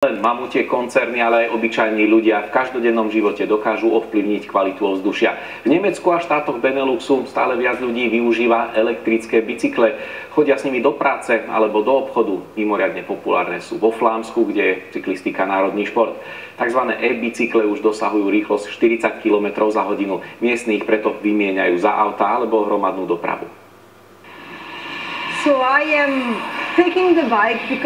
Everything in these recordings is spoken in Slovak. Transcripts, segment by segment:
Len mamutie koncerny, ale aj obyčajní ľudia v každodennom živote dokážu ovplyvniť kvalitu ovzdušia. V Nemecku a štátoch Beneluxu stále viac ľudí využíva elektrické bicykle. Chodia s nimi do práce alebo do obchodu. Mimoriadne populárne sú vo Flámsku, kde je cyklistika národný šport. Takzvané e-bicykle už dosahujú rýchlosť 40 km za hodinu. Miestni ich preto vymieňajú za auta alebo hromadnú dopravu.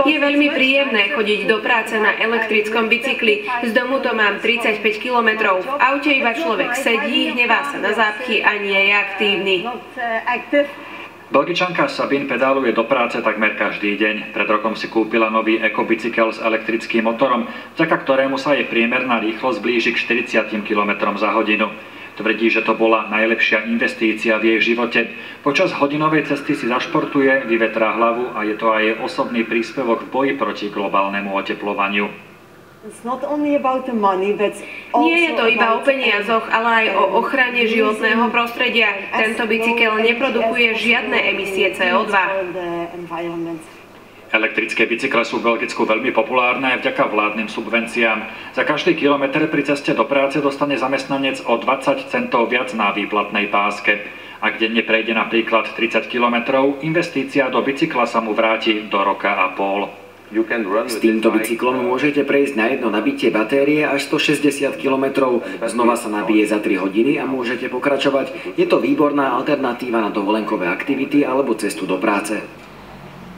Je veľmi príjemné chodiť do práce na elektrickom bicykli. Z domu to mám 35 km. V aute iba človek sedí, hnevá sa na zápchy a nie je aktívny. Belgičanka Sabine pedáluje do práce takmer každý deň. Pred rokom si kúpila nový ekobicykel s elektrickým motorom, vďaka ktorému sa jej priemerná rýchlosť blíži k 40 km za hodinu. Tvrdí, že to bola najlepšia investícia v jej živote. Počas hodinovej cesty si zašportuje, vyvetrá hlavu a je to aj jej osobný príspevok v boji proti globálnemu oteplovaniu. Nie je to iba o peniazoch, ale aj o ochrane životného prostredia. Tento bicykel neprodukuje žiadne emisie CO2. Elektrické bicykle sú v Belgicku veľmi populárne aj vďaka vládnym subvenciám. Za každý kilometr pri ceste do práce dostane zamestnanec o 20 centov viac na výplatnej páske. Ak denne prejde napríklad 30 kilometrov, investícia do bicykla sa mu vráti do roka a pol. S týmto bicyklom môžete prejsť na jedno nabitie batérie až 160 km. Znova sa nabije za 3 hodiny a môžete pokračovať. Je to výborná alternatíva na dovolenkové aktivity alebo cestu do práce.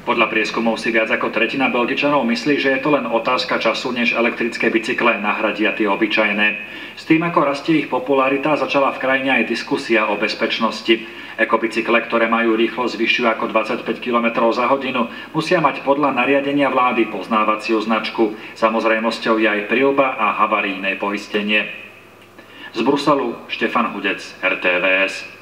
Podľa prieskumov si viac ako tretina Belgičanov myslí, že je to len otázka času, než elektrické bicykle nahradia tie obyčajné. S tým, ako rastie ich popularita, začala v krajine aj diskusia o bezpečnosti. Ekobicykle, ktoré majú rýchlosť vyššiu ako 25 km za hodinu, musia mať podľa nariadenia vlády poznávaciu značku. Samozrejmosťou je aj príľba a havarijné poistenie. Z Bruselu Štefan Hudec, RTVS.